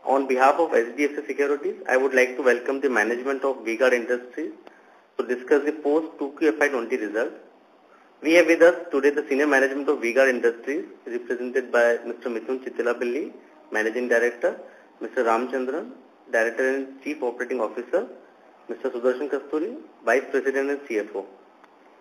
On behalf of HDFC Securities, I would like to welcome the management of V-Guard Industries to discuss the post-2Q FY20 results. We have with us today the senior management of V-Guard Industries, represented by Mr. Mithun Chittilapalli, Managing Director, Mr. Ramchandran, Director and Chief Operating Officer, Mr. Sudarshan Kasturi, Vice President and CFO.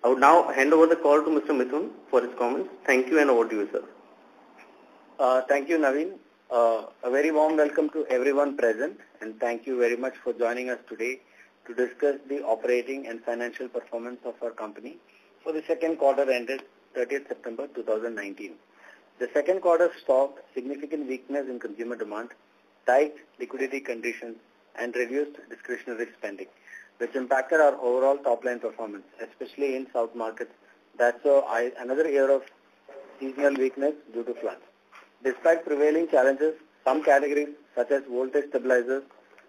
I would now hand over the call to Mr. Mithun for his comments. Thank you and over to you, sir. Thank you, Naveen. A very warm welcome to everyone present, and thank you very much for joining us today to discuss the operating and financial performance of our company for the second quarter ended 30th September 2019. The second quarter saw significant weakness in consumer demand, tight liquidity conditions, and reduced discretionary spending, which impacted our overall top-line performance, especially in South markets that saw another year of seasonal weakness due to floods. Despite prevailing challenges, some categories such as voltage stabilizers,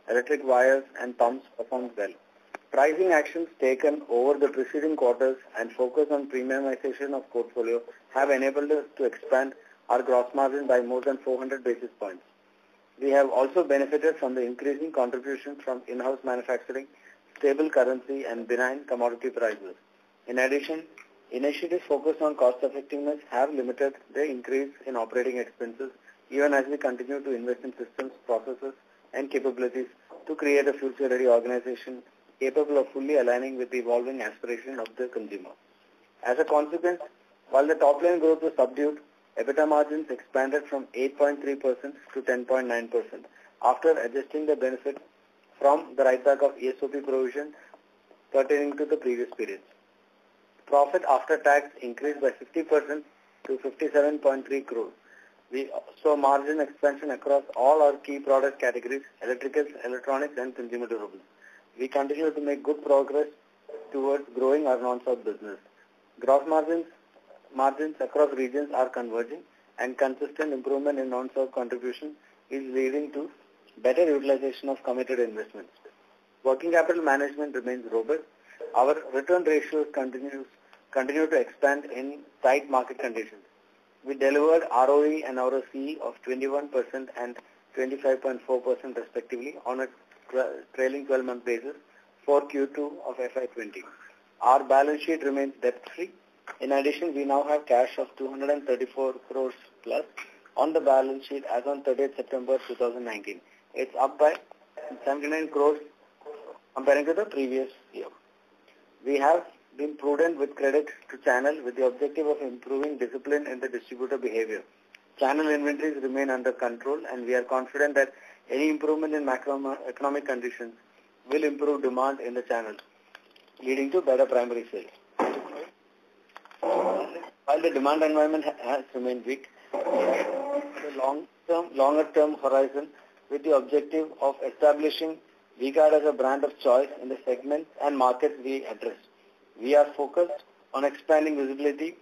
electric wires, and pumps performed well. Pricing actions taken over the preceding quarters and focus on premiumization of portfolio have enabled us to expand our gross margin by more than 400 basis points. We have also benefited from the increasing contribution from in-house manufacturing, stable currency, and benign commodity prices. In addition, initiatives focused on cost effectiveness have limited the increase in operating expenses, even as we continue to invest in systems, processes, and capabilities to create a future-ready organization capable of fully aligning with the evolving aspiration of the consumer. As a consequence, while the top-line growth was subdued, EBITDA margins expanded from 8.3% to 10.9% after adjusting the benefit from the write-back of ESOP provision pertaining to the previous periods. Profit after tax increased by 50% to 57.3 crores. We saw margin expansion across all our key product categories, electricals, electronics, and consumer durables. We continue to make good progress towards growing our non-South business. Gross margins across regions are converging, and consistent improvement in non-South contribution is leading to better utilization of committed investments. Working capital management remains robust. Our return ratios continue to expand in tight market conditions. We delivered ROE and ROCE of 21% and 25.4% respectively on a trailing 12-month basis for Q2 of FY20. Our balance sheet remains debt-free. In addition, we now have cash of 234 crores plus on the balance sheet as on 30th September 2019. It's up by 79 crores comparing to the previous year. We have been prudent with credit to channel with the objective of improving discipline in the distributor behavior. Channel inventories remain under control, and we are confident that any improvement in macroeconomic conditions will improve demand in the channel, leading to better primary sales. While the demand environment has remained weak, the longer-term horizon with the objective of establishing V-Guard as a brand of choice in the segments and markets we address. We are focused on expanding visibility,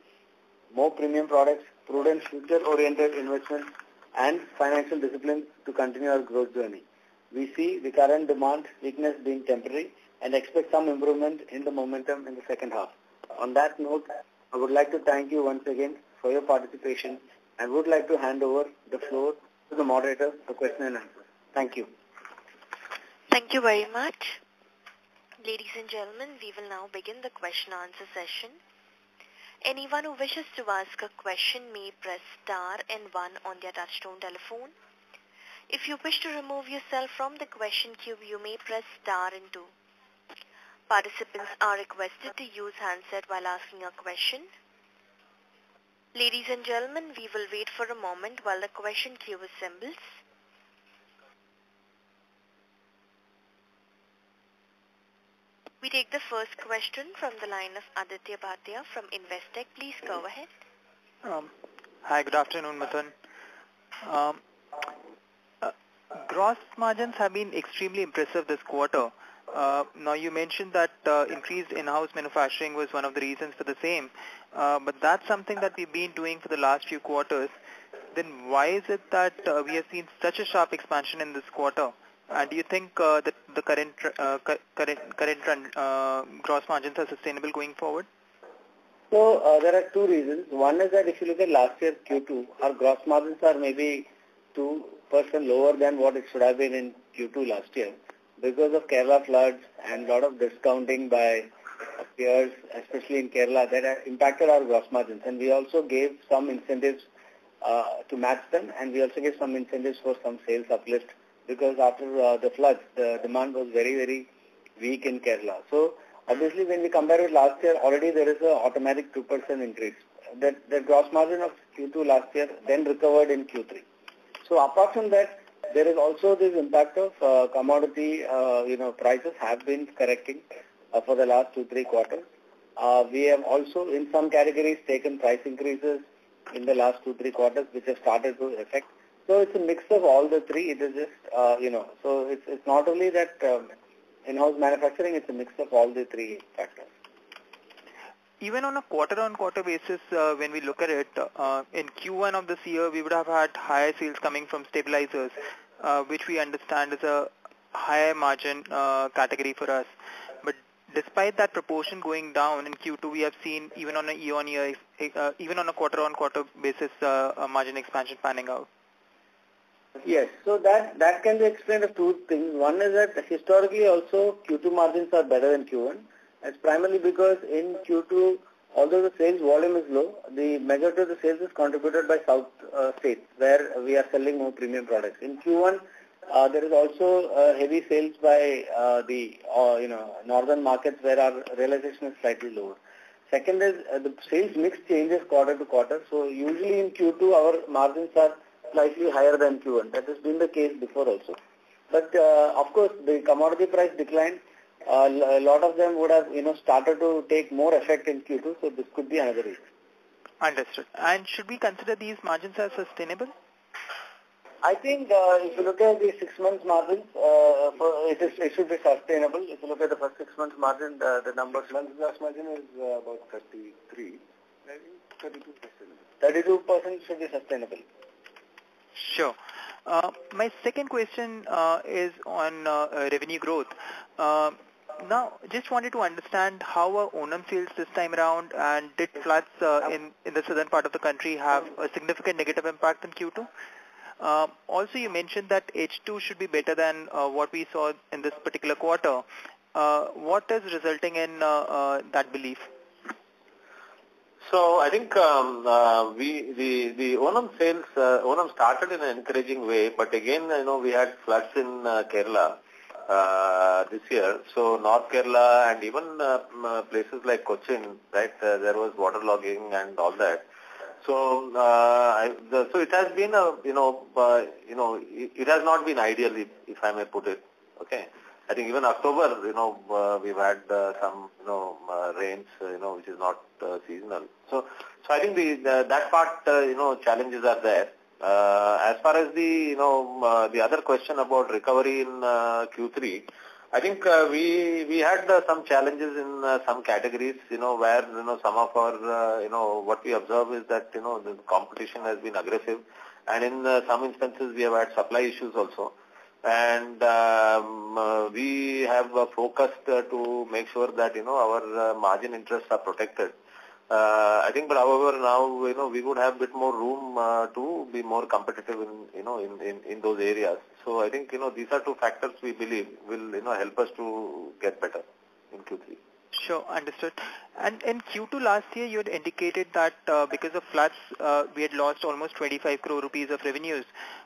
more premium products, prudent future-oriented investments, and financial discipline to continue our growth journey. We see the current demand weakness being temporary and expect some improvement in the momentum in the second half. On that note, I would like to thank you once again for your participation and would like to hand over the floor to the moderator for question and answer. Thank you. Thank you very much. Ladies and gentlemen, we will now begin the question-answer session. Anyone who wishes to ask a question may press star and 1 on their touchtone telephone. If you wish to remove yourself from the question queue, you may press star and 2. Participants are requested to use handset while asking a question. Ladies and gentlemen, we will wait for a moment while the question queue assembles. We take the first question from the line of Aditya Bhatia from Investec. Please go ahead. Hi, good afternoon, Mithun. Gross margins have been extremely impressive this quarter. Now, you mentioned that increased in-house manufacturing was one of the reasons for the same, but that's something that we've been doing for the last few quarters. Then why is it that we have seen such a sharp expansion in this quarter? And do you think that the current gross margins are sustainable going forward? So there are two reasons. One is that if you look at last year's Q2, our gross margins are maybe 2% 2% lower than what it should have been in Q2 last year because of Kerala floods and a lot of discounting by peers, especially in Kerala, that impacted our gross margins. And we also gave some incentives to match them, and we also gave some incentives for some sales uplift because after the floods, the demand was very, very weak in Kerala. So obviously, when we compare with last year, already there is an automatic 2% increase. The gross margin of Q2 last year then recovered in Q3. So apart from that, there is also this impact of commodity, prices have been correcting for the last 2-3 quarters. We have also, in some categories, taken price increases in the last 2-3 quarters, which have started to affect. So it's a mix of all the three. It is just, so it's not only that in-house manufacturing, it's a mix of all the three factors. Even on a quarter-on-quarter basis, when we look at it, in Q1 of this year, we would have had higher sales coming from stabilizers, which we understand is a higher margin category for us. But despite that proportion going down in Q2, we have seen even on a year-on-year, even on a quarter-on-quarter basis, a margin expansion panning out. Yes, so that can be explained of two things. One is that historically also Q2 margins are better than Q1. It's primarily because in Q2, although the sales volume is low, the majority of the sales is contributed by South states where we are selling more premium products. In Q1, there is also heavy sales by the northern markets where our realization is slightly lower. Second is the sales mix changes quarter to quarter. So usually in Q2, our margins are slightly higher than Q1. That has been the case before also. But of course, the commodity price decline, a lot of them would have started to take more effect in Q2. So this could be another reason. Understood. And should we consider these margins as sustainable? I think if you look at the 6 months margins, it should be sustainable. If you look at the first 6 months margin, the numbers, gross margin is about 33. 32% should be sustainable. Sure. My second question is on revenue growth. Now, just wanted to understand how are Onam sales this time around, and did floods in the southern part of the country have a significant negative impact in Q2? Also, you mentioned that H2 should be better than what we saw in this particular quarter. What is resulting in that belief? So I think the Onam sales, Onam started in an encouraging way, but again, we had floods in Kerala this year. So North Kerala and even places like Cochin, right, there was waterlogging and all that. So so it has been it has not been ideal, if I may put it. Okay. I think even October, we've had some, rains, which is not seasonal. So I think that part, challenges are there. As far as the other question about recovery in Q3, I think we had some challenges in some categories, where, some of our, what we observe is that, the competition has been aggressive. And in some instances, we have had supply issues also. And we have focused to make sure that, our margin interests are protected. I think, but however, now, we would have a bit more room to be more competitive in those areas. So I think, these are two factors we believe will, help us to get better in Q3. Sure, understood. And in Q2 last year, you had indicated that because of floods, we had lost almost 25 crore rupees of revenues.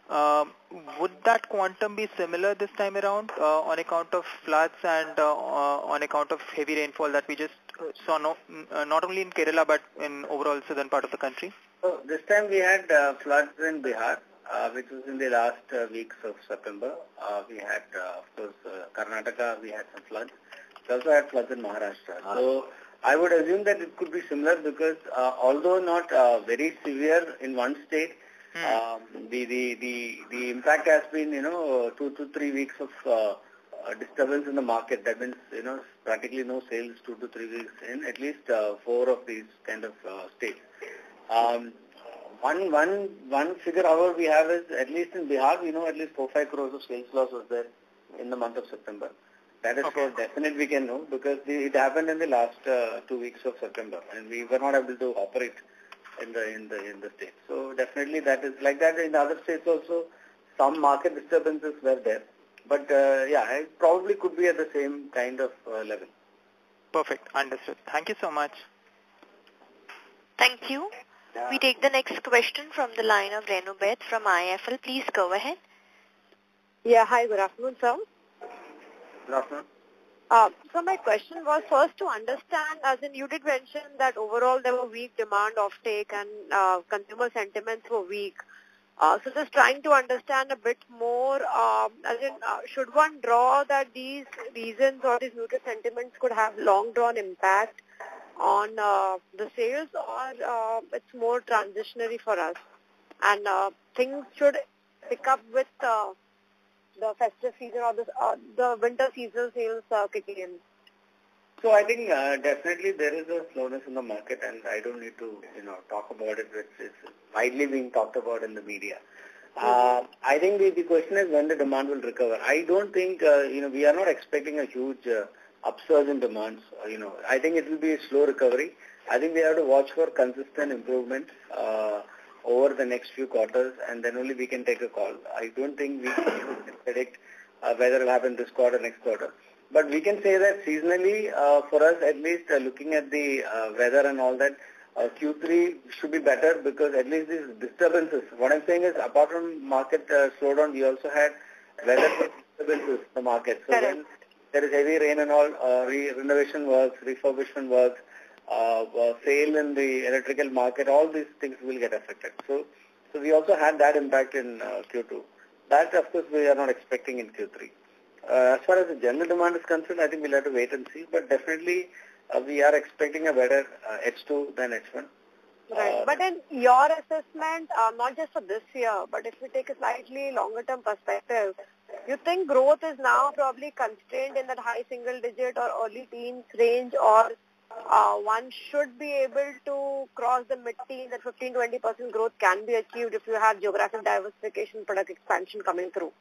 Would that quantum be similar this time around on account of floods and on account of heavy rainfall that we just saw, not only in Kerala but in overall southern part of the country? So this time we had floods in Bihar, which was in the last weeks of September. We had, of course, Karnataka, we had some floods. We also had floods in Maharashtra. So I would assume that it could be similar because although not very severe in one state, the impact has been 2 to 3 weeks of disturbance in the market. That means practically no sales 2 to 3 weeks in at least 4 of these kind of states. One figure, however, we have is at least in Bihar, we know at least 4-5 crores of sales loss was there in the month of September. That is for definite we can know because it happened in the last 2 weeks of September and we were not able to operate in the state. So definitely that is like that in the other states also. some market disturbances were there. But yeah, it probably could be at the same kind of level. Perfect. Understood. Thank you so much. Thank you. Yeah. We take the next question from the line of Renu Beth from IFL. Please go ahead. Yeah, hi, good afternoon, sir. Good afternoon. So my question was first to understand, as in you did mention that overall there were weak demand offtake and consumer sentiments were weak. So just trying to understand a bit more, as in should one draw that these reasons or these muted sentiments could have long-drawn impact on the sales, or it's more transitionary for us? And things should pick up with the festive season or the winter season sales kicking in. So I think definitely there is a slowness in the market, and I don't need to talk about it. It's widely being talked about in the media. I think the question is when the demand will recover. I don't think we are not expecting a huge upsurge in demands. I think it will be a slow recovery. I think we have to watch for consistent improvement over the next few quarters, and then only we can take a call. I don't think we can predict whether it will happen this quarter, next quarter. But we can say that seasonally, for us at least, looking at the weather and all that, Q3 should be better because at least these disturbances, what I'm saying is apart from market slowdown, we also had weather disturbances in the market. So when there is heavy rain and all, renovation works, refurbishment works, sale in the electrical market, all these things will get affected. So we also had that impact in Q2. That, of course, we are not expecting in Q3. As far as the general demand is concerned, I think we'll have to wait and see. But definitely, we are expecting a better H2 than H1. Right. But in your assessment, not just for this year, but if we take a slightly longer-term perspective, you think growth is now probably constrained in that high single-digit or early teens range, or one should be able to cross the mid-teen, that 15-20% growth can be achieved if you have geographic diversification, product expansion coming through?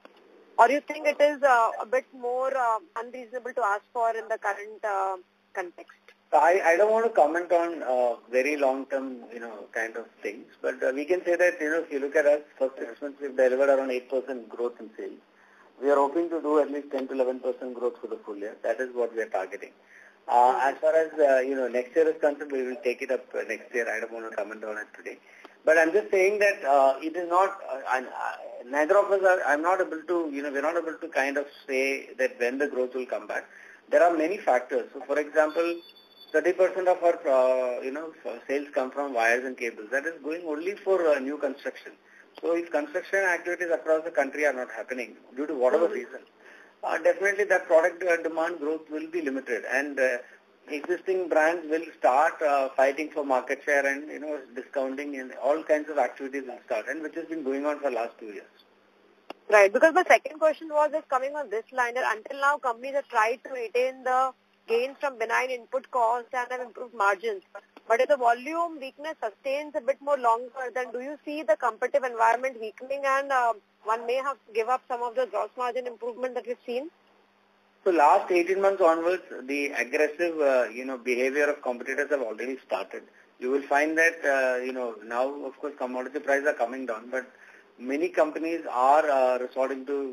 Or you think it is a bit more unreasonable to ask for in the current context? I don't want to comment on very long-term, kind of things. But we can say that, if you look at us, first 6 months, we've delivered around 8% growth in sales. We are hoping to do at least 10 to 11% growth for the full year. That is what we are targeting. As far as, next year is concerned, we will take it up next year. I don't want to comment on it today. But I'm just saying that it is not, neither of us are, I'm not able to, we're not able to kind of say that when the growth will come back. There are many factors. So, for example, 30% of our, sales come from wires and cables. That is going only for new construction. So, if construction activities across the country are not happening due to whatever reason, definitely that product demand growth will be limited, and existing brands will start fighting for market share and discounting, and all kinds of activities will start, and which has been going on for the last 2 years. Right, because my second question was just coming on this line that until now companies have tried to retain the gains from benign input costs and have improved margins. But if the volume weakness sustains a bit more longer, then do you see the competitive environment weakening and one may have to give up some of the gross margin improvement that we've seen? So last 18 months onwards, the aggressive, behavior of competitors have already started. You will find that, now, of course, commodity prices are coming down, but many companies are resorting to,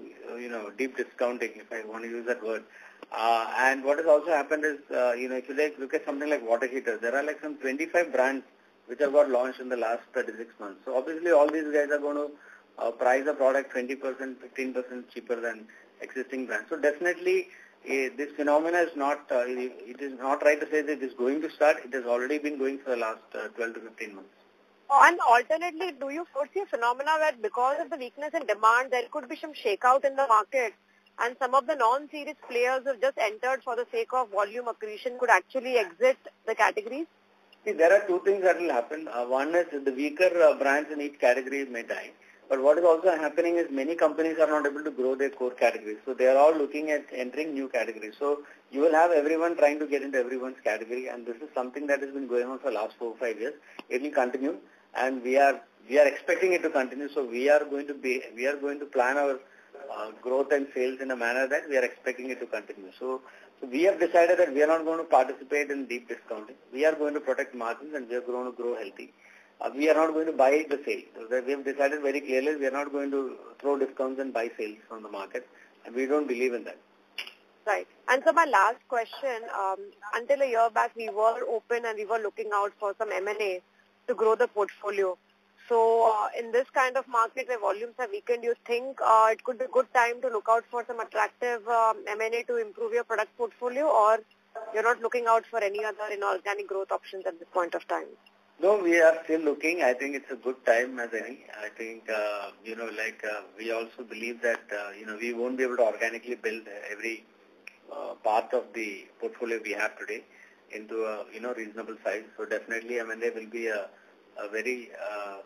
deep discounting, if I want to use that word. And what has also happened is, if you look at something like water heaters, there are like some 25 brands which have got launched in the last 36 months. So obviously all these guys are going to price a product 20%, 15% cheaper than existing brands. So definitely this phenomena is not, it is not right to say that it is going to start. It has already been going for the last 12 to 15 months. And alternately, do you foresee a phenomena where because of the weakness in demand, there could be some shakeout in the market and some of the non-series players who have just entered for the sake of volume accretion could actually exit the categories? See, there are two things that will happen. One is the weaker brands in each category may die. But what is also happening is many companies are not able to grow their core categories. So they are all looking at entering new categories. So you will have everyone trying to get into everyone's category, and this is something that has been going on for the last 4 or 5 years. It will continue, and we are expecting it to continue. So we are going to plan our growth and sales in a manner that we are expecting it to continue. So we have decided that we are not going to participate in deep discounting. We are going to protect margins, and we are going to grow healthy. we are not going to buy the sale. So we have decided very clearly we are not going to throw discounts and buy sales from the market, and we don't believe in that. Right. And so my last question, until a year back, we were open and we were looking out for some M&A to grow the portfolio. So in this kind of market where volumes have weakened, do you think it could be a good time to look out for some attractive M&A to improve your product portfolio, or you're not looking out for any other inorganic growth options at this point of time? No, we are still looking. I think it's a good time as any. I think, we also believe that, we won't be able to organically build every part of the portfolio we have today into a, reasonable size. So definitely M&A will be a very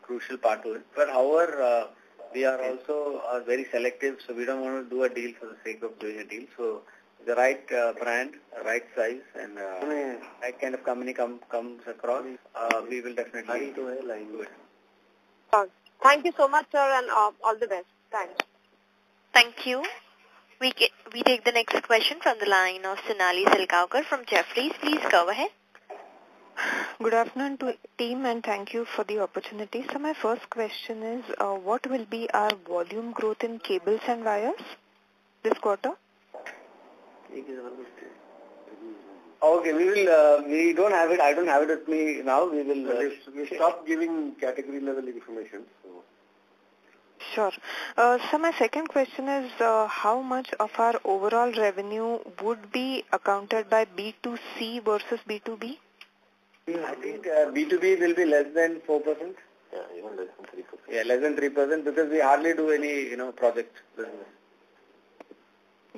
crucial part to it. But however, we are also very selective, so we don't want to do a deal for the sake of doing a deal. So the right brand, right size, and right kind of company comes across, we will definitely do it. Thank you so much, sir, and all the best. Thanks. Thank you. We take the next question from the line of Sonali Salgaonkar from Jefferies. Please go ahead. Good afternoon to team, and thank you for the opportunity. So my first question is, what will be our volume growth in cables and wires this quarter? Okay, we will. We don't have it. I don't have it with me now. We will. We stop giving category level information. So. Sure. So my second question is, how much of our overall revenue would be accounted by B2C versus B2B? I think B2B will be less than 4%. Yeah, even less than 3%. Yeah, less than 3% because we hardly do any, project business.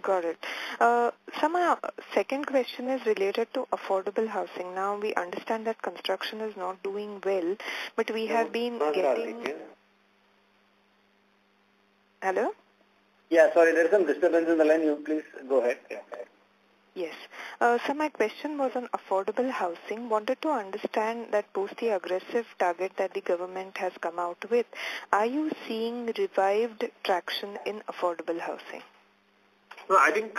Got it. So my second question is related to affordable housing. Now we understand that construction is not doing well, but we have been getting... Hello? Yeah, sorry, there is some disturbance in the line. You please go ahead. Yeah. Yes. So my question was on affordable housing. Wanted to understand that post the aggressive target that the government has come out with, are you seeing revived traction in affordable housing? No, I think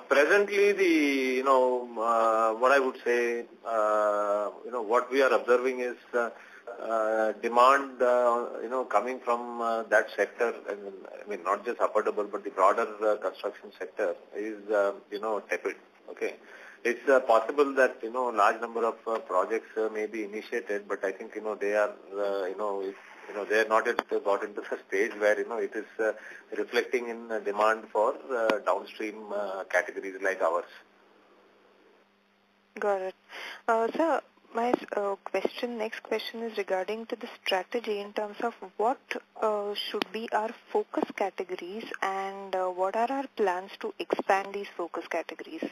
presently what I would say, what we are observing is demand, coming from that sector. I mean, not just affordable, but the broader construction sector is, tepid. Okay. It's possible that, large number of projects may be initiated, but I think, they are, they are not yet got into the stage where, it is reflecting in demand for downstream categories like ours. Got it. So my next question is regarding to the strategy in terms of what should be our focus categories and what are our plans to expand these focus categories?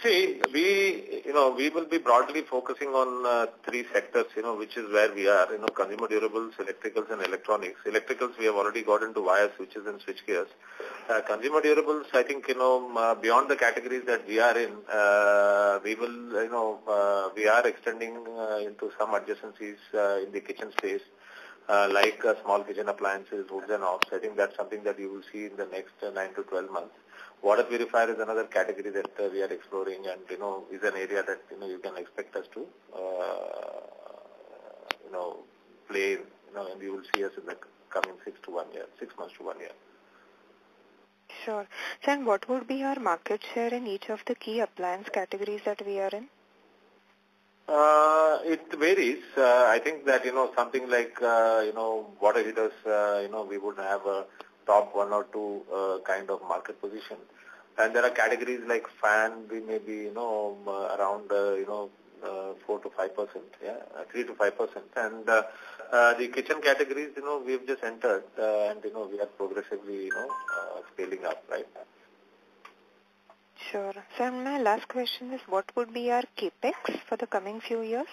See, we will be broadly focusing on three sectors, which is where we are, consumer durables, electricals and electronics. Electricals, we have already got into wires, switches and switchgears. Consumer durables, I think, beyond the categories that we are in, we will, we are extending into some adjacencies in the kitchen space, like small kitchen appliances, hoods and hobs. I think that's something that you will see in the next 9 to 12 months. Water purifier is another category that we are exploring and, is an area that, you can expect us to, play, and you will see us in the coming 6 months to 1 year. Sure. So, and what would be our market share in each of the key appliance categories that we are in? It varies. I think that, something like, water heaters, we would have a top 1 or 2 kind of market position. And there are categories like fan, we may be, around, 4 to 5%, 3 to 5%. And the kitchen categories, we've just entered and, we are progressively, scaling up, right? Sure. So my last question is, what would be our capex for the coming few years?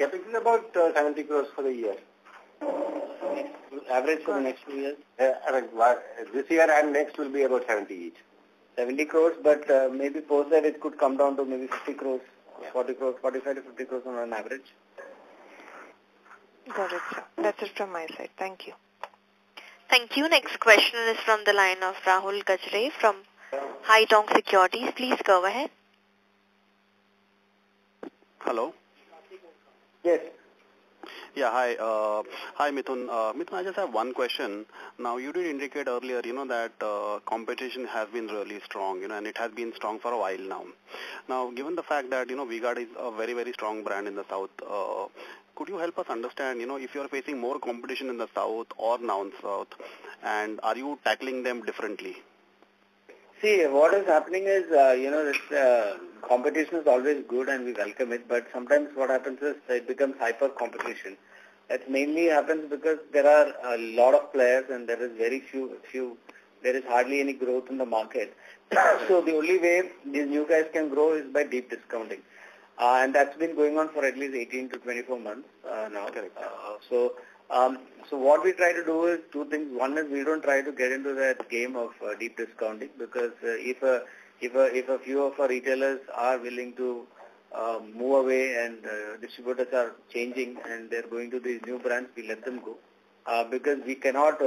Capex is about 70 crores for the year. Average for the next 2 years? This year and next will be about 70 each. 70 crores, but maybe post that it could come down to maybe 50 crores, 40 crores, 45 to 50 crores on an average. Got it, sir. That's it from my side. Thank you. Thank you. Next question is from the line of Rahul Gajre from Haitong Securities. Please go ahead. Hello. Yes. Yeah, hi. Hi, Mithun. Mithun, I just have one question. Now, you did indicate earlier, that competition has been really strong, and it has been strong for a while now. Now, given the fact that, V-Guard is a very, very strong brand in the South, could you help us understand, if you are facing more competition in the South or non-South, and are you tackling them differently? See, what is happening is, this competition is always good and we welcome it, but sometimes what happens is it becomes hyper competition. That mainly happens because there are a lot of players and there is very there is hardly any growth in the market. So the only way these new guys can grow is by deep discounting. And that's been going on for at least 18 to 24 months now. So what we try to do is two things. One is we don't try to get into that game of deep discounting, because if a few of our retailers are willing to move away and distributors are changing and they're going to these new brands, we let them go, because we cannot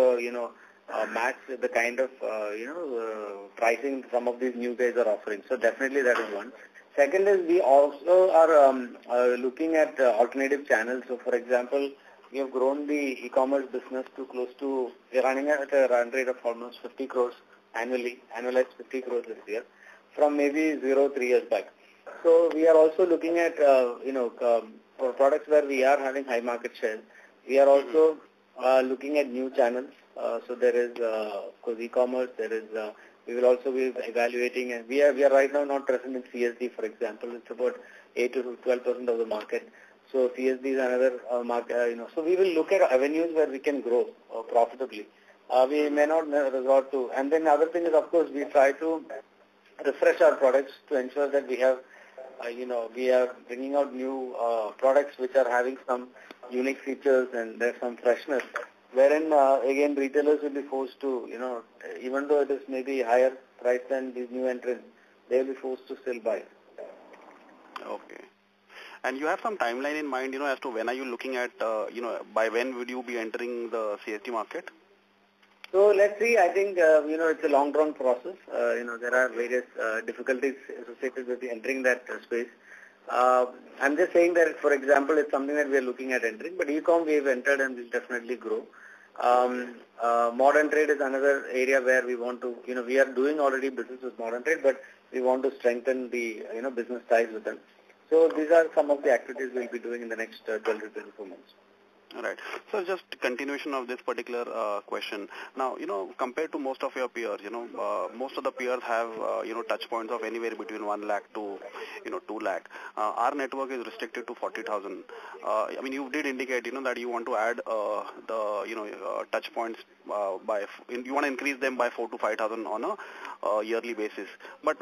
match the kind of pricing some of these new guys are offering. So definitely that is one. Second is we also are looking at alternative channels. So for example, we have grown the e-commerce business to close to, we're running at a run rate of almost 50 crores annually, annualized 50 crores this year, from maybe 3 years back. So we are also looking at, for products where we are having high market share. We are also looking at new channels. So there is, of course, e-commerce, there is, we will also be evaluating, and we are right now not present in CSD, for example. It's about 8 to 12% of the market. So CSD is another market, So we will look at avenues where we can grow profitably. We may not resort to, and then the other thing is, of course, we try to refresh our products to ensure that we have, we are bringing out new products which are having some unique features and there's some freshness, wherein, again, retailers will be forced to, even though it is maybe higher price than these new entrants, they will be forced to still buy. Okay. And you have some timeline in mind, as to when are you looking at, by when would you be entering the CSD market? So let's see. I think, it's a long-run process. There are various difficulties associated with entering that space. I'm just saying that, for example, it's something that we are looking at entering, but e-com we have entered and will definitely grow. Modern trade is another area where we want to, we are doing already business with modern trade, but we want to strengthen the, business ties with them. So these are some of the activities we'll be doing in the next 12 to 24 months. All right. So just continuation of this particular question. Now, compared to most of your peers, most of the peers have, touch points of anywhere between 1 lakh to, 2 lakh. Our network is restricted to 40,000. I mean, you did indicate, that you want to add the, touch points you want to increase them by 4 to 5,000 on a yearly basis. But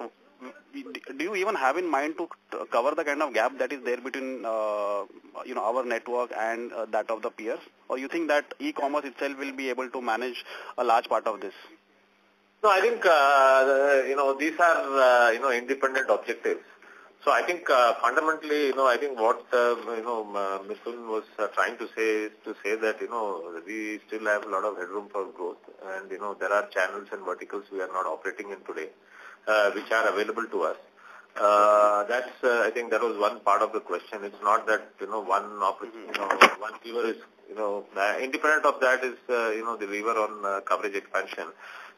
do you even have in mind to cover the kind of gap that is there between, our network and that of the peers? Or you think that e-commerce itself will be able to manage a large part of this? No, I think, these are, independent objectives. So I think fundamentally, I think what, Mithun was trying to say is to say that, we still have a lot of headroom for growth. And, there are channels and verticals we are not operating in today, which are available to us. I think that was one part of the question. It's not that, one lever is, independent of that is, the lever on coverage expansion.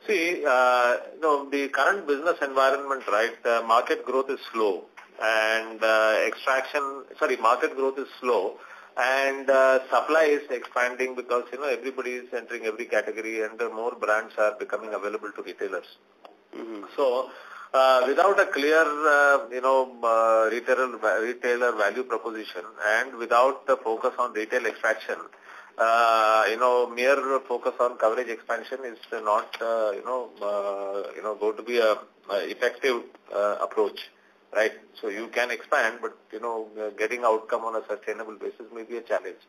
See, the current business environment, right, market growth is slow and market growth is slow and supply is expanding because, everybody is entering every category and more brands are becoming available to retailers. So, without a clear, retailer value proposition and without the focus on retail extraction, mere focus on coverage expansion is not, going to be a effective approach, right? So you can expand, but, getting outcome on a sustainable basis may be a challenge.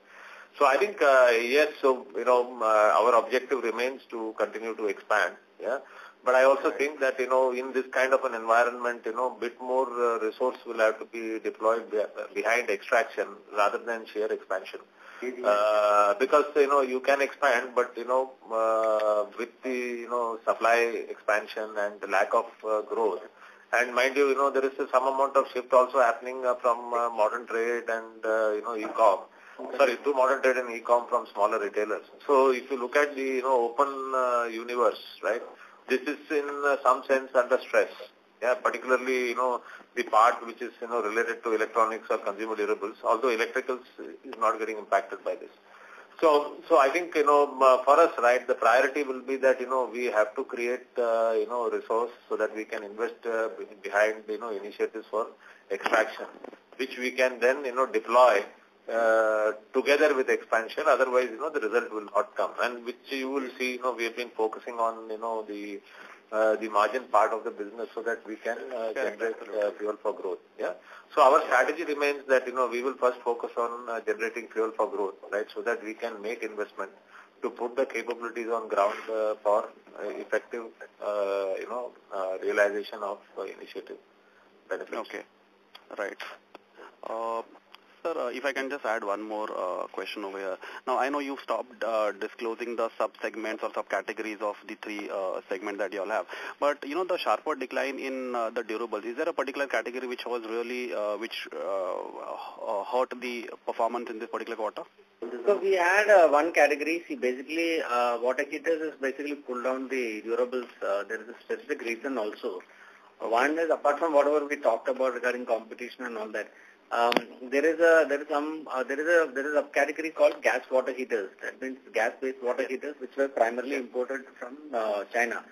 So I think, yes, so, our objective remains to continue to expand, yeah. But I also think that, in this kind of an environment, bit more resource will have to be deployed behind extraction rather than sheer expansion. Because, you can expand, but, with the, supply expansion and the lack of growth, And mind you, there is some amount of shift also happening from modern trade and, e-com. Sorry, to modern trade and e-com from smaller retailers. So if you look at the, open universe, right, this is in some sense under stress. Yeah, particularly, the part which is, related to electronics or consumer durables, although electricals is not getting impacted by this. So I think, for us, right, the priority will be that, we have to create, resource so that we can invest behind, initiatives for extraction, which we can then, deploy together with expansion. Otherwise, the result will not come. And which you will see, we have been focusing on, the margin part of the business so that we can generate fuel for growth. Yeah. So our strategy remains that, we will first focus on generating fuel for growth, right, so that we can make investment to put the capabilities on ground for effective, realization of initiative benefits. Okay. Right. Sir, if I can just add one more question over here. Now, I know you've stopped disclosing the sub-segments or subcategories of the three segments that you all have. But, the sharper decline in the durables, is there a particular category which was really, hurt the performance in this particular quarter? So we had one category. See, basically, water heaters is basically pulled down the durables. There is a specific reason also. One is, apart from whatever we talked about regarding competition and all that, there is a category called gas water heaters. That means gas-based water heaters, which were primarily imported from China.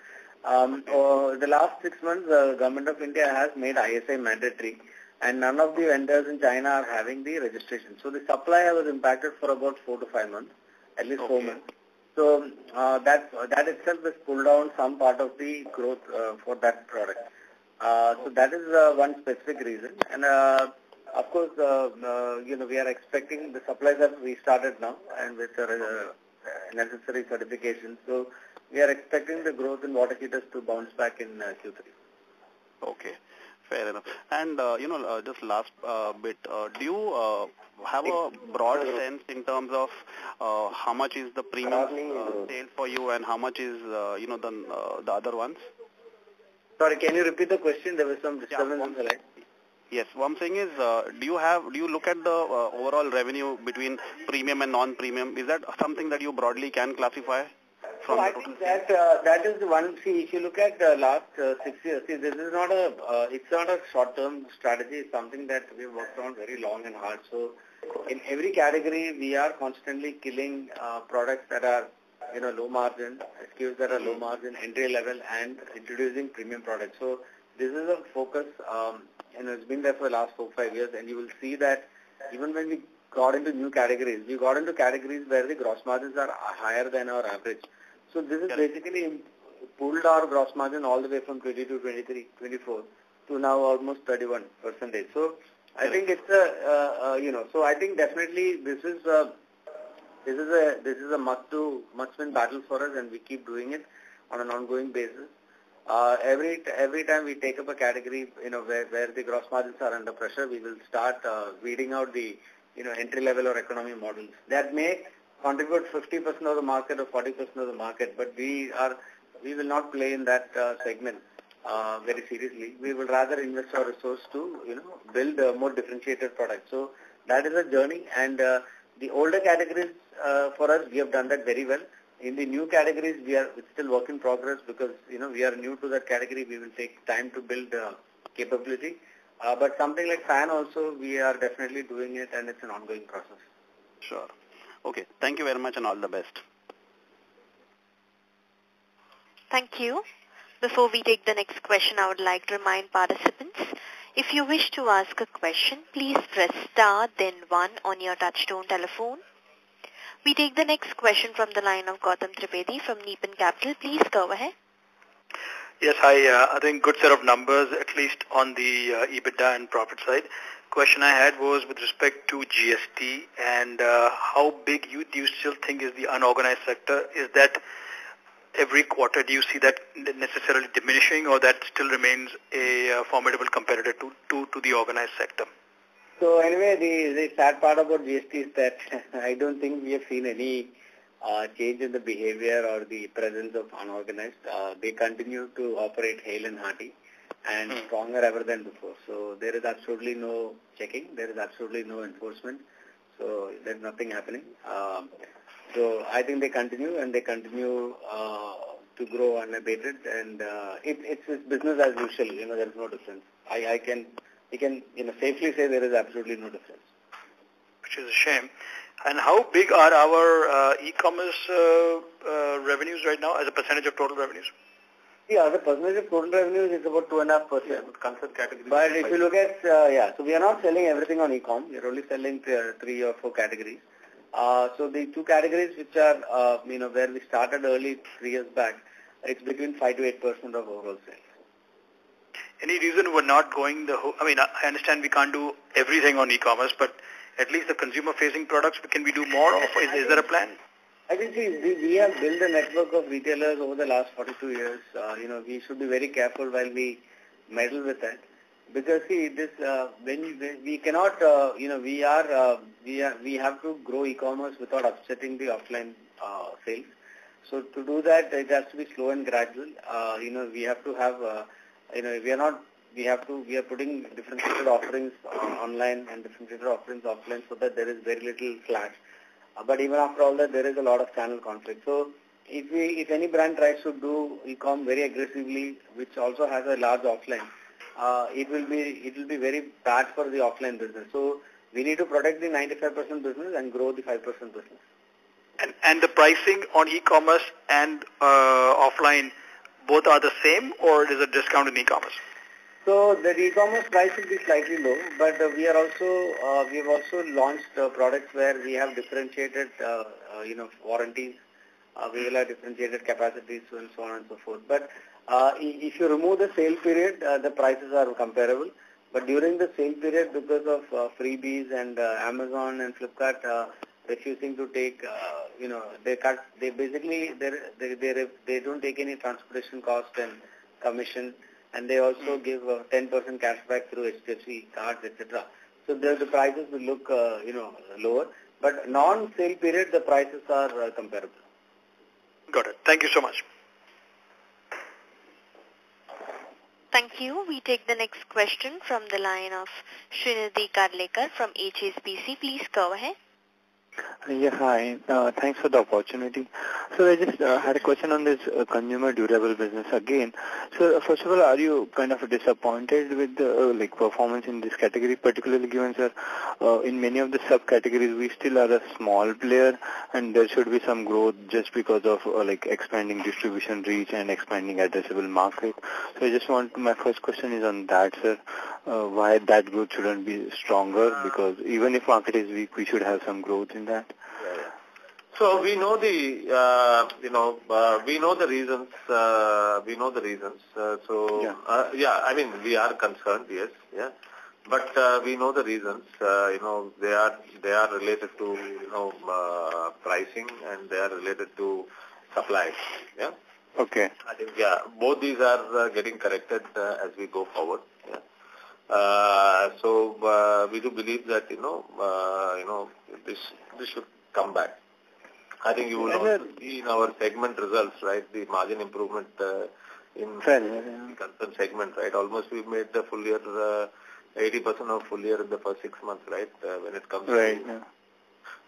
The last 6 months, the government of India has made ISI mandatory, and none of the vendors in China are having the registration. So the supply was impacted for about 4 to 5 months, at least 4 months. So that itself has pulled down some part of the growth for that product. So that is one specific reason. And of course, we are expecting the supplies have restarted now and with necessary certifications. So we are expecting the growth in water heaters to bounce back in Q3. Okay, fair enough. And, just last bit, do you have a broad sense in terms of how much is the premium sale for you and how much is, the other ones? Sorry, can you repeat the question? There was some disturbance on the line. Yes, what I'm saying is, do you look at the overall revenue between premium and non-premium? Is that something that you broadly can classify? So I think that is the one. See, if you look at the last 6 years, see, this is not it's not a short-term strategy. It's something that we've worked on very long and hard. So in every category, we are constantly killing products that are, low margin, SKUs that are low margin, entry level, and introducing premium products. So this is a focus, it's been there for the last 4-5 years, and you will see that even when we got into new categories, we got into categories where the gross margins are higher than our average. So this is basically pulled our gross margin all the way from 22, 23, 24 to now almost 31%. So I think it's so I think definitely this is a must-win battle for us, and we keep doing it on an ongoing basis. Every time we take up a category, where the gross margins are under pressure, we will start weeding out the, entry level or economy models. That may contribute 50% of the market or 40% of the market, but we will not play in that segment very seriously. We will rather invest our resource to, build a more differentiated product. So that is a journey, and the older categories for us, we have done that very well. In the new categories, it's still work in progress because, we are new to that category. We will take time to build capability. But something like fan also, we are definitely doing it, and it's an ongoing process. Sure. Okay. Thank you very much and all the best. Thank you. Before we take the next question, I would like to remind participants, if you wish to ask a question, please press star then 1 on your touchtone telephone. We take the next question from the line of Gautam Tripedi from Neepan Capital. Please go ahead. Yes, hi. I think good set of numbers, at least on the EBITDA and profit side. Question I had was with respect to GST and how big do you still think is the unorganized sector? Is that every quarter, do you see that necessarily diminishing, or that still remains a formidable competitor to the organized sector? So anyway, the sad part about GST is that I don't think we have seen any change in the behavior or the presence of unorganized. They continue to operate hale and hearty. and stronger ever than before. So there is absolutely no checking. There is absolutely no enforcement. So there's nothing happening. So I think they continue and they continue to grow unabated, and it's business as usual. There is no difference. I can safely say there is absolutely no difference. Which is a shame. And how big are our e-commerce revenues right now as a percentage of total revenues? Yeah, the percentage of total revenues is about 2.5%. Yeah, concern categories. But if you look at, so we are not selling everything on e-com. We are only selling 3 or 4 categories. So the 2 categories which are, where we started early 3 years back, it's between 5 to 8% of overall sales. Any reason we're not going the whole, I understand we can't do everything on e-commerce, but at least the consumer-facing products, can we do more? Or is there a plan? I think we have built a network of retailers over the last 42 years. We should be very careful while we meddle with that, because this when we cannot, we have to grow e-commerce without upsetting the offline sales. So to do that, it has to be slow and gradual. We have to have, we are putting differentiated offerings online and differentiated offerings offline so that there is very little clash. But even after all that, there is a lot of channel conflict. So if any brand tries to do e-com very aggressively, which also has a large offline, it will be very bad for the offline business. So we need to protect the 95% business and grow the 5% business. And the pricing on e-commerce and offline, both are the same, or is it discount in e-commerce? So the e-commerce price will be slightly low, but we have also launched products where we have differentiated, warranties. We will have differentiated capacities and so on and so forth. But if you remove the sale period, the prices are comparable. But during the sale period, because of freebies and Amazon and Flipkart refusing to take, they cut. They basically they don't take any transportation cost and commission. And they also give 10% cashback through HDFC cards, etc. So the prices will look, lower. But non-sale period, the prices are comparable. Got it. Thank you so much. Thank you. We take the next question from the line of Srinidhi Karlekar from HSBC. Please go ahead. Yeah, hi. Thanks for the opportunity. So I just had a question on this consumer durable business again. So first of all, are you kind of disappointed with the performance in this category, particularly given, sir, in many of the subcategories we still are a small player and there should be some growth just because of expanding distribution reach and expanding addressable market. So I just my first question is on that, sir. Why that growth shouldn't be stronger? Because even if market is weak, we should have some growth in that. Yeah. So we know the reasons. We are concerned, yes, yeah. But we know the reasons. They are related to pricing and they are related to supply. Yeah. Okay. I think both these are getting corrected as we go forward. Yeah. So we do believe that this should come back. I think you will also see in our segment results, right? The margin improvement in the concern segment, right? Almost we've made the full year 80% of full year in the first 6 months, right? When it comes to. Yeah.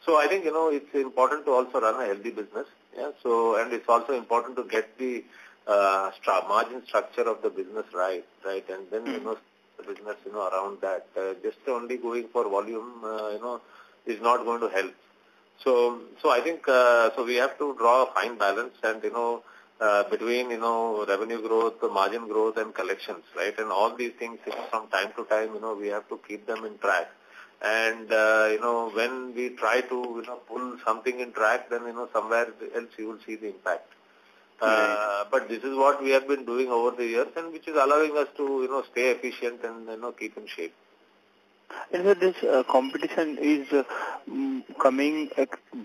So I think it's important to also run a healthy business. Yeah. So and it's also important to get the margin structure of the business right, and then the business around that. Just only going for volume is not going to help. So I think so we have to draw a fine balance and between revenue growth, margin growth, and collections, right? And all these things from time to time we have to keep them in track. And when we try to pull something in track, then somewhere else you will see the impact. But this is what we have been doing over the years, and which is allowing us to stay efficient and keep in shape. And so this competition is coming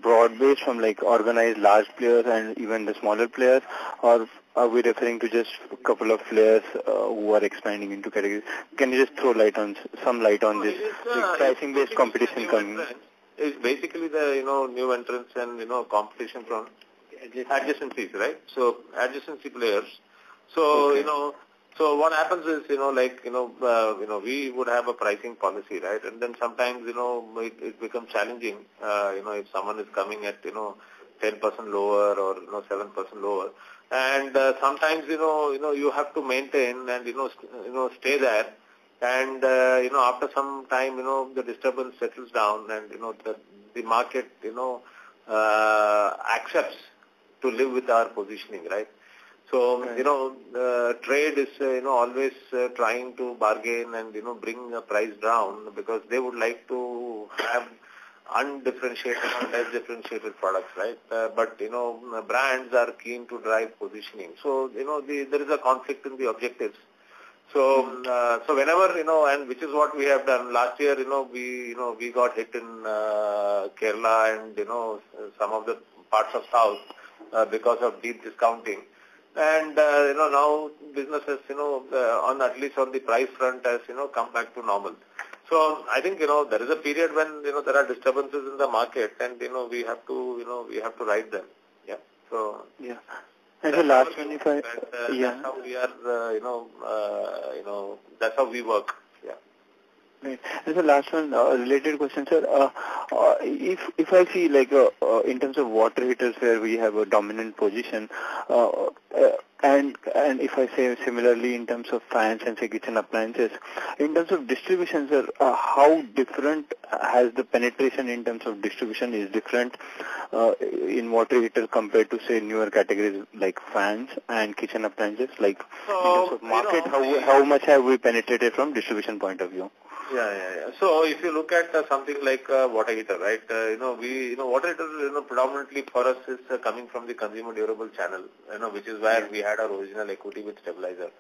broad-based from organized large players and even the smaller players, or are we referring to just a couple of players who are expanding into categories? Can you just throw some light on this pricing-based competition coming? It's basically the new entrants and competition from adjacencies, right? So adjacency players. So So what happens is, we would have a pricing policy, right? And then sometimes, it becomes challenging, if someone is coming at, 10% lower or, 7% lower. And sometimes, you have to maintain and, stay there. And, after some time, the disturbance settles down and, the market, accepts to live with our positioning, right? So, trade is, always trying to bargain and, bring the price down because they would like to have undifferentiated or less differentiated products, right? But, brands are keen to drive positioning. So, there is a conflict in the objectives. So, whenever, and which is what we have done last year, we got hit in Kerala and, some of the parts of South because of deep discounting. And, now businesses, on at least on the price front has, come back to normal. So I think, there is a period when, there are disturbances in the market and, we have to ride them. Yeah. So. Yeah. And the last one, if I, that's how we are, that's how we work. Yeah. Right. And the last one, related question, sir. If I see in terms of water heaters where we have a dominant position, and if I say similarly in terms of fans and say kitchen appliances, in terms of distribution, sir, how different has the penetration in terms of distribution is different in water heater compared to say newer categories like fans and kitchen appliances? Like in terms of market, how much have we penetrated from distribution point of view? Yeah. So if you look at something like water heater, right? Water heater, predominantly for us is coming from the consumer durable channel, which is where we had our original equity with stabilizer.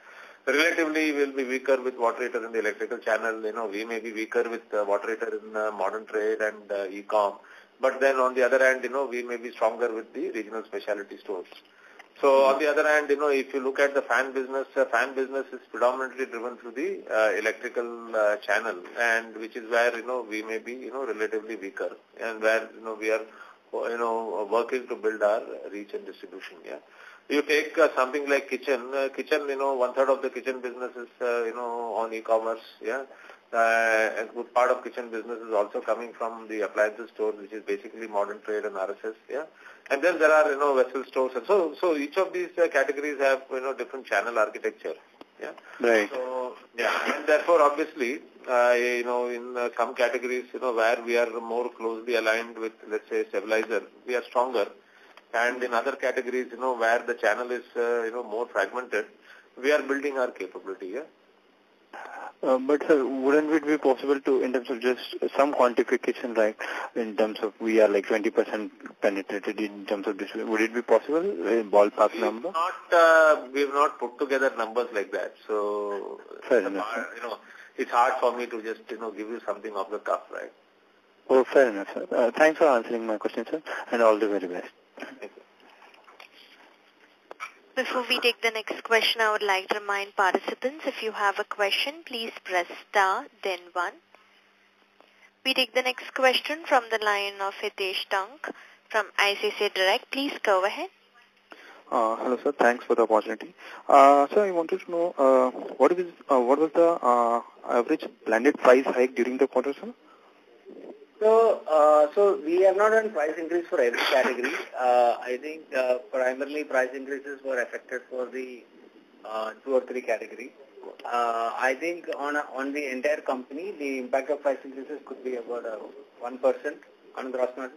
Relatively, we'll be weaker with water heater in the electrical channel. We may be weaker with water heater in modern trade and e-com. But then on the other hand, we may be stronger with the regional specialty stores. So on the other hand, if you look at the fan business is predominantly driven through the electrical channel, and which is where, we may be, relatively weaker, and where, we are, working to build our reach and distribution. Yeah. You take something like kitchen, one-third of the kitchen business is, on e-commerce. Yeah. A good part of kitchen business is also coming from the appliances store, which is basically modern trade and RSS. Yeah. And then there are, vessel stores. And so each of these categories have, different channel architecture. Yeah. Right. So, yeah. And therefore, obviously, in some categories, where we are more closely aligned with, let's say, stabilizer, we are stronger. And in other categories, where the channel is, more fragmented, we are building our capability. Yeah. But sir, wouldn't it be possible to, in terms of just some quantification, like in terms of we are like 20% penetrated in terms of this, would it be possible, a ballpark number? We've not put together numbers like that. So, fair enough, it's hard for me to just, give you something off the cuff, right? Oh, fair enough, sir. Thanks for answering my question, sir, and all the very best. Thank you. Before we take the next question, I would like to remind participants, if you have a question, please press star, then 1. We take the next question from the line of Hitesh Tank from ICICI Direct. Please go ahead. Hello, sir. Thanks for the opportunity. Sir, I wanted to know what was the average blended price hike during the quarter, sir? So we have not done price increase for every category. I think primarily price increases were affected for the 2 or 3 categories. I think on the entire company, the impact of price increases could be about 1% on gross margin.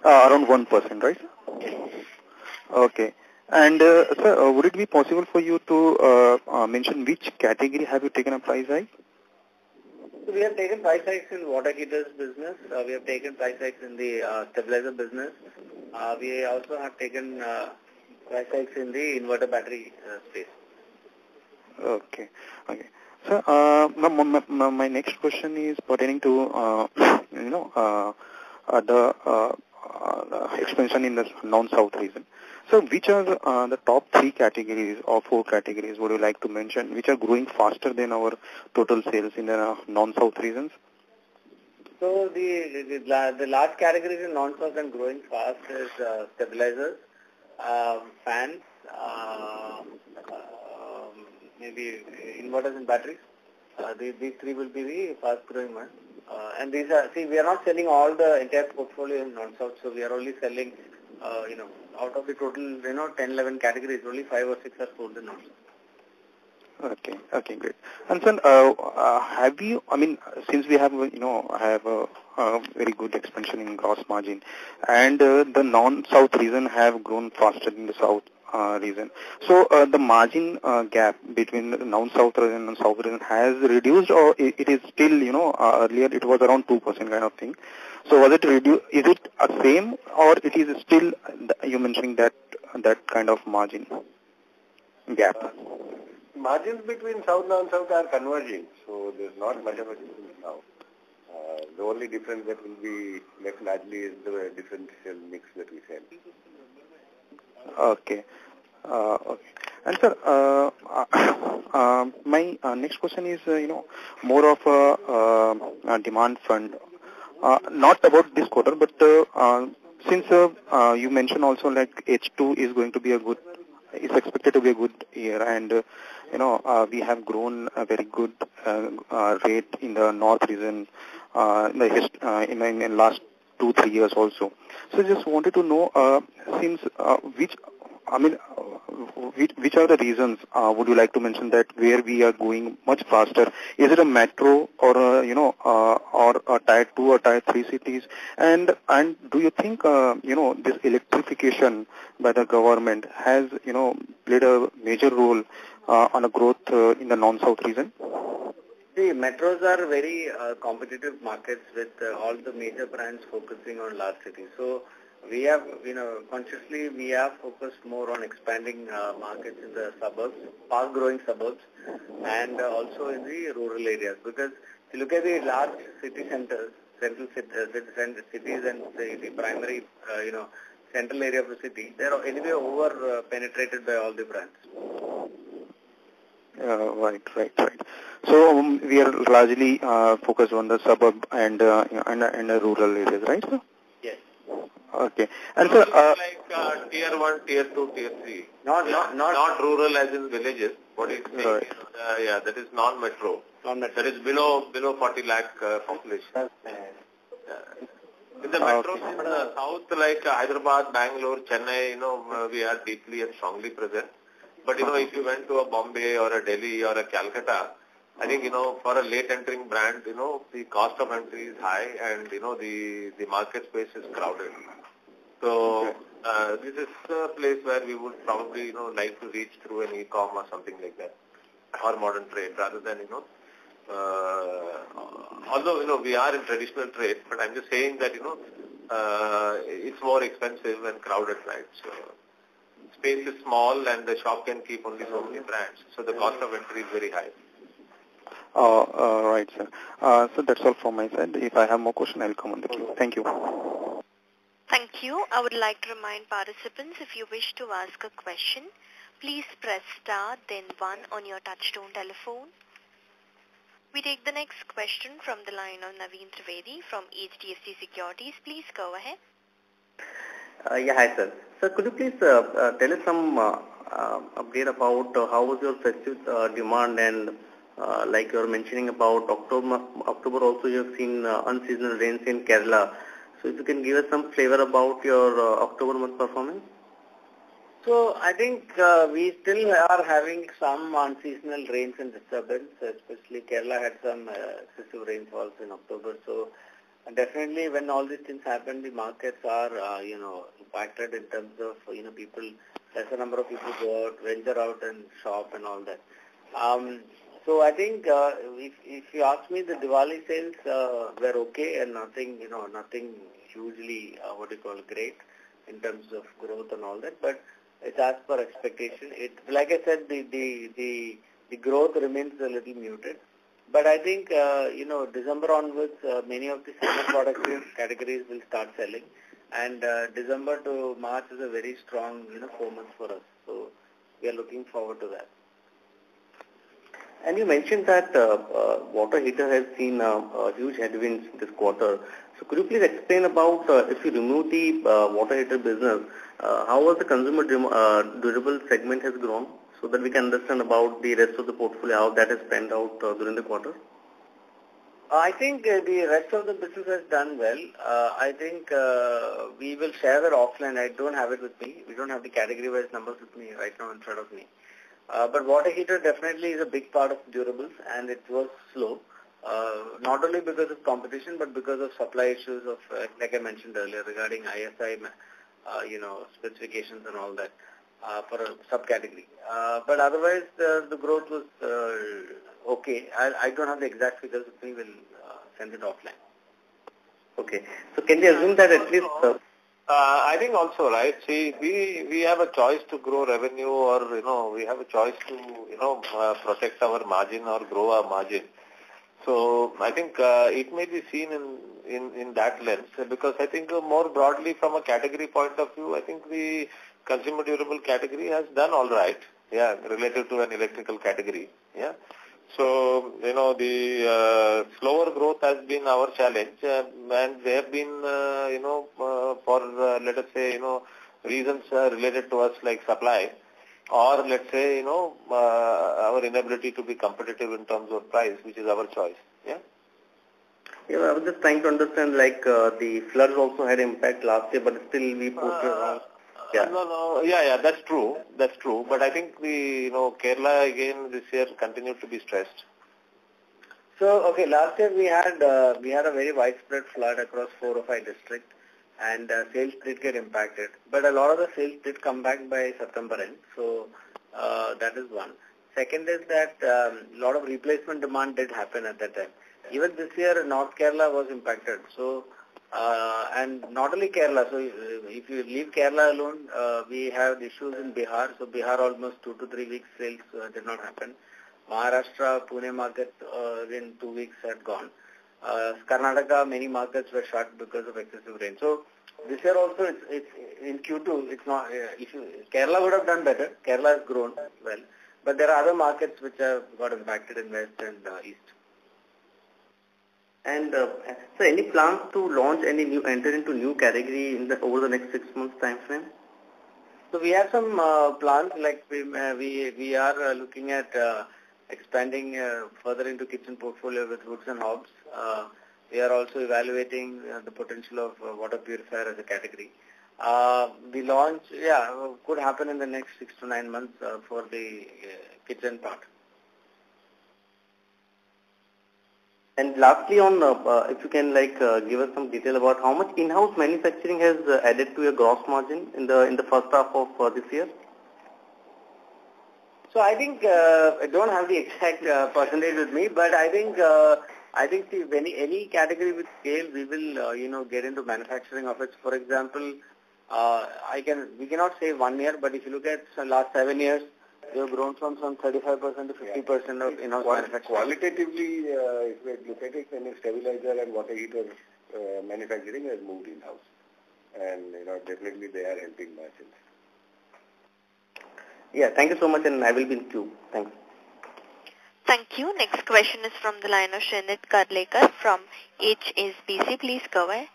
Around 1%, right? Yes. Okay. And sir, would it be possible for you to mention which category have you taken a price hike? So we have taken price hikes in water heaters business. We have taken price hikes in the stabilizer business. We also have taken price hikes in the inverter battery space. Okay. Sir, my next question is pertaining to the expansion in the non-south region. So which are the top 3 categories or 4 categories would you like to mention which are growing faster than our total sales in the non-south regions? So the large categories in non-south and growing fast is stabilizers, fans, maybe inverters and batteries. These three will be the fast-growing ones. And these are, see, we are not selling all the entire portfolio in non-south, so we are only selling, out of the total, 10, 11 categories, only 5 or 6 are sold in non-south. Okay, great. And sir, have you, since we have, have a very good expansion in gross margin, and the non-south region have grown faster than the south region. So the margin gap between the non-south region and south region has reduced, or it is still, earlier it was around 2% kind of thing. So was it reduced? Is it a same, or it is still, you mentioning that kind of margin gap? Margins between south and non-south are converging, so there's not much of a difference now. The only difference that will be left largely is the differential mix that we sell. Okay. And sir, my next question is, more of a demand front. Not about this quarter, but since you mentioned also like H2 is going to be is expected to be a good year, and we have grown a very good rate in the north region in the last 2-3 years also. So just wanted to know, since which are the reasons would you like to mention that where we are going much faster? Is it a metro or or a tier 2 or tier 3 cities? And do you think this electrification by the government has played a major role on a growth in the non-south region? See, metros are very competitive markets with all the major brands focusing on large cities. So we have, consciously we have focused more on expanding markets in the suburbs, fast-growing suburbs, and also in the rural areas. Because if you look at the large city centers, central cities and the primary, central area of the city, they are anyway over penetrated by all the brands. Right. So we are largely focused on the suburb and the rural areas, right, sir? Yes. Okay. And so like tier 1, tier 2, tier 3. Not rural as in villages. What is saying? Right. That is non-metro. That is below 40 lakh population. In the metros in the south, like Hyderabad, Bangalore, Chennai, we are deeply and strongly present. But, if you went to a Bombay or a Delhi or a Calcutta, I think, for a late entering brand, the cost of entry is high and, the market space is crowded. So, this is a place where we would probably, like to reach through an e-com or something like that, or modern trade rather than, although, we are in traditional trade, but I'm just saying that, it's more expensive and crowded, right? So, space is small and the shop can keep only so many brands. So the cost of entry is very high. Right, sir. So that's all from my side. If I have more questions, I'll come on the queue. Thank you. Thank you. I would like to remind participants, if you wish to ask a question, please press star then 1 on your touchtone telephone. We take the next question from the line of Naveen Trivedi from HDFC Securities. Please go ahead. Hi, sir. Sir, could you please tell us some update about how was your festive demand, and like you were mentioning about October also you have seen unseasonal rains in Kerala. So if you can give us some flavor about your October month performance. So I think we still are having some unseasonal rains and disturbance, especially Kerala had some excessive rainfalls in October. So definitely when all these things happen, the markets are, impacted in terms of, people, lesser number of people go out, venture out and shop and all that. So I think if you ask me, the Diwali sales were okay and nothing hugely, great in terms of growth and all that, but it's as per expectation. Like I said, the growth remains a little muted. But I think, December onwards, many of the summer product categories will start selling. And December to March is a very strong, 4 months for us. So we are looking forward to that. And you mentioned that water heater has seen huge headwinds this quarter. So could you please explain about, if you remove the water heater business, how was the consumer durable segment has grown? so that we can understand about the rest of the portfolio, how that has panned out during the quarter? I think the rest of the business has done well. I think we will share that offline. I don't have it with me. We don't have the category-wise numbers with me right now in front of me. But water heater definitely is a big part of durables, and it was slow. Not only because of competition, but because of supply issues of, like I mentioned earlier, regarding ISI, specifications and all that for a subcategory. But otherwise, the growth was okay. I don't have the exact figures with me. We'll send it offline. Okay. So can we assume that at least... I think also, right, see, we have a choice to grow revenue or, we have a choice to, protect our margin or grow our margin. So I think it may be seen in that lens, because I think more broadly from a category point of view, I think the consumer durable category has done all right, related to an electrical category, So, the slower growth has been our challenge, and they have been, for, let us say, reasons related to us like supply, or let's say, our inability to be competitive in terms of price, which is our choice, Yeah, I was just trying to understand, like, the floods also had impact last year, but still we posted... that's true. That's true. But I think the, Kerala again this year continued to be stressed. So, okay, last year we had a very widespread flood across 4 or 5 districts, and sales did get impacted. But a lot of the sales did come back by September end. So, that is one. Second is that a lot of replacement demand did happen at that time. Even this year, North Kerala was impacted. So, and not only Kerala, so if you leave Kerala alone, we have issues in Bihar. So Bihar almost 2 to 3 weeks sales did not happen. Maharashtra, Pune market in 2 weeks had gone. Karnataka, many markets were shut because of excessive rain. So this year also, it's in Q2, it's not. Kerala would have done better. Kerala has grown well, but there are other markets which have got impacted in West and East. And so any plans to launch enter into new category over the next 6 months time frame? So we have some plans, like we are looking at expanding further into kitchen portfolio with hoods and hobs. We are also evaluating the potential of water purifier as a category. The launch, could happen in the next 6 to 9 months for the kitchen part. And lastly, on if you can give us some detail about how much in-house manufacturing has added to your gross margin in the first half of this year. So I think I don't have the exact percentage with me, but I think any category with scale, we will get into manufacturing of it. For example, we cannot say 1 year, but if you look at the last 7 years, we have grown from some 35% to 50% of in-house manufacturing. Qualitatively, if we look at it, then stabilizer and water heater manufacturing has moved in-house. And, definitely they are helping margins. Yeah, thank you so much, and I will be in queue. Thanks. Thank you. Next question is from the line of Srinit Karlekar from HSBC. Please go ahead.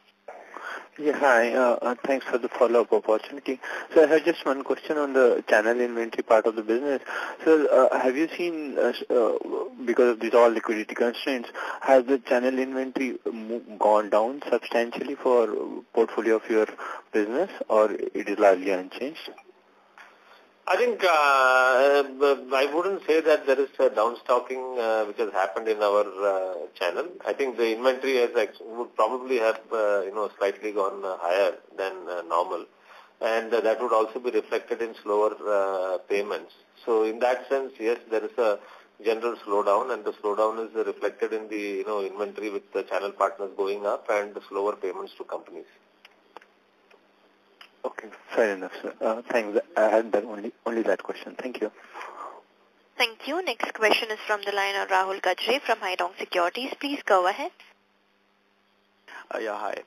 Yeah, hi. Thanks for the follow-up opportunity. So I have just one question on the channel inventory part of the business. So have you seen, because of these all liquidity constraints, has the channel inventory gone down substantially for portfolio of your business, or it is largely unchanged? I think I wouldn't say that there is a downstocking which has happened in our channel. I think the inventory would probably have slightly gone higher than normal, and that would also be reflected in slower payments. So in that sense, yes, there is a general slowdown, and the slowdown is reflected in the inventory with the channel partners going up and the slower payments to companies. Okay, fair enough, sir. Thanks. I had that only that question. Thank you. Thank you. Next question is from the line of Rahul Gajre from Haitong Securities. Please go ahead. Yeah, hi.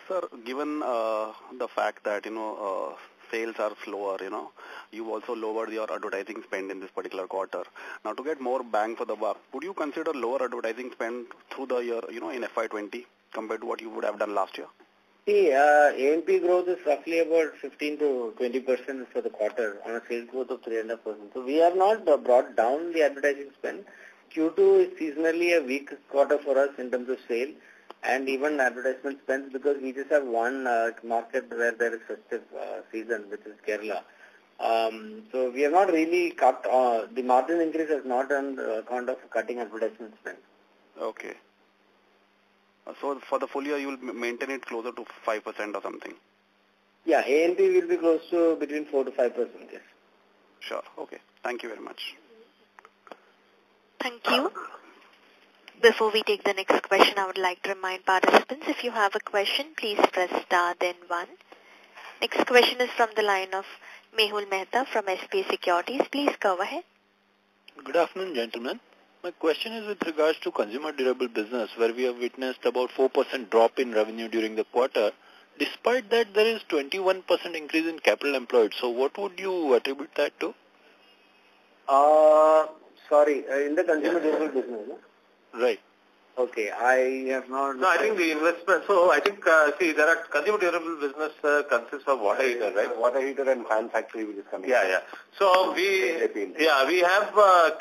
Sir, given the fact that, sales are slower, you also lowered your advertising spend in this particular quarter. Now, to get more bang for the buck, would you consider lower advertising spend through the year, in FY20 compared to what you would have done last year? See, A&P growth is roughly about 15 to 20% for the quarter on a sales growth of 3.5%. So we have not brought down the advertising spend. Q2 is seasonally a weak quarter for us in terms of sale and even advertisement spends because we just have one market where there is festive season, which is Kerala. So we have not really cut, the margin increase has not on account of cutting advertisement spend. Okay. So for the full year, you will maintain it closer to 5% or something? Yeah, A&P will be close to between 4 to 5%, yes. Sure. Okay. Thank you very much. Thank you. Before we take the next question, I would like to remind participants, if you have a question, please press star then 1. Next question is from the line of Mehul Mehta from SBI Securities. Please go ahead. Good afternoon, gentlemen. My question is with regards to consumer durable business, where we have witnessed about 4% drop in revenue during the quarter. Despite that, there is 21% increase in capital employed. So what would you attribute that to? In the consumer durable business, no? Right. Okay, I have not... No, I think the investment, see, there are consumer durable business consists of water heater, right? Water heater and fan factory which is coming. Yeah. So we have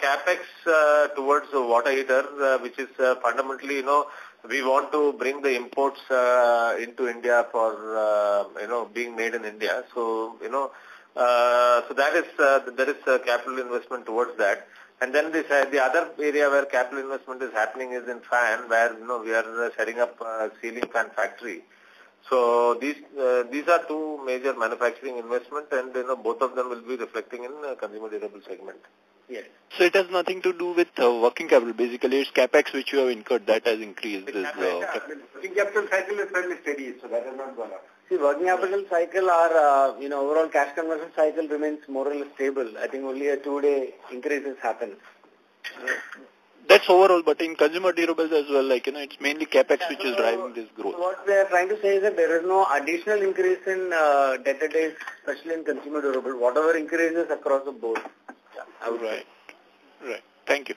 capex towards the water heater, which is fundamentally, we want to bring the imports into India for, being made in India. So, so that is, there is a capital investment towards that. And then the other area where capital investment is happening is in fan, where, we are setting up a ceiling fan factory. So these are two major manufacturing investment, and, both of them will be reflecting in consumer durable segment. Yes. So it has nothing to do with working capital. Basically, it's capex which you have incurred that has increased. Working capital cycle is fairly steady, so that has not gone up. See, working capital cycle, our overall cash conversion cycle remains more or less stable. I think only a 2-day increases happen. That's overall, but in consumer durables as well, it's mainly capex which is driving this growth. So what we are trying to say is that there is no additional increase in debtor days, especially in consumer durable. Whatever increases across the board. Right. Thank you.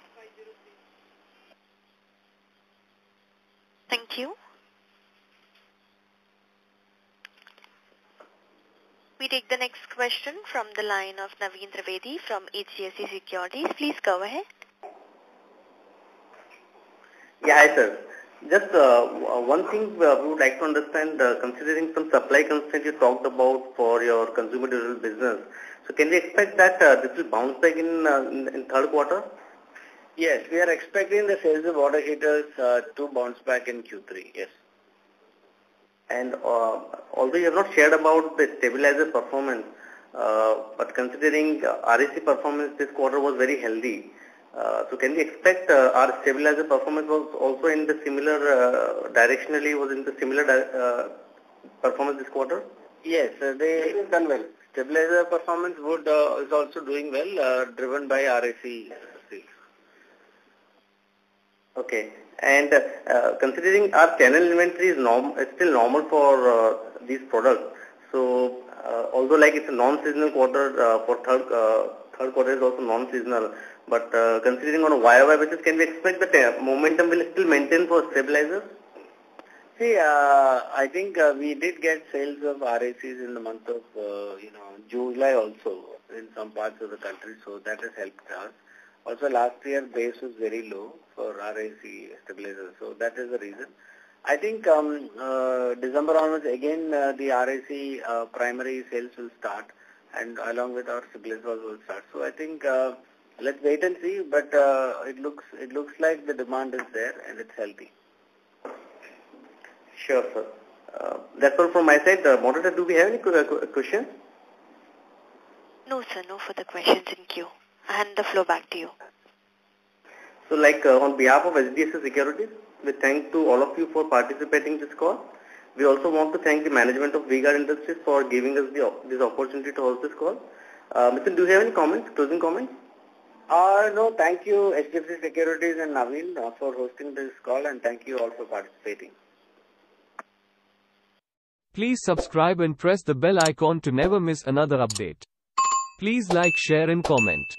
Thank you. We take the next question from the line of Naveen Trivedi from HDFC Securities. Please go ahead. Yeah, hi sir. Just one thing we would like to understand, considering some supply constraints you talked about for your consumer durable business. So can we expect that this will bounce back in third quarter? Yes, we are expecting the sales of water heaters to bounce back in Q3, yes. And although you have not shared about the stabilizer performance, but considering RAC performance this quarter was very healthy, so can we expect our stabilizer performance was also in the similar, directionally was in the similar performance this quarter? Yes, they have done well. Stabilizer performance is also doing well, driven by RAC sales. Okay. And considering our channel inventory is still normal for these products, so although it's a non-seasonal quarter, for third quarter is also non-seasonal, but considering on a YOY basis, can we expect that momentum will still maintain for stabilizers? See, I think we did get sales of RACs in the month of, July also in some parts of the country, so that has helped us. Also, last year base was very low for RAC stabilizers, so that is the reason. I think December onwards, again, the RAC primary sales will start, and along with our stabilizers will start. So I think let's wait and see, but it looks like the demand is there and it's healthy. Sure, sir. That's all from my side. Moderator, do we have any questions? No, sir. No further questions in queue. I hand the floor back to you. So on behalf of HDFC Securities, we thank to all of you for participating in this call. We also want to thank the management of V-Guard Industries for giving us this opportunity to host this call. Mr. Do you have any comments, closing comments? No, thank you HDFC Securities and Naveen for hosting this call, and thank you all for participating. Please subscribe and press the bell icon to never miss another update. Please like, share and comment.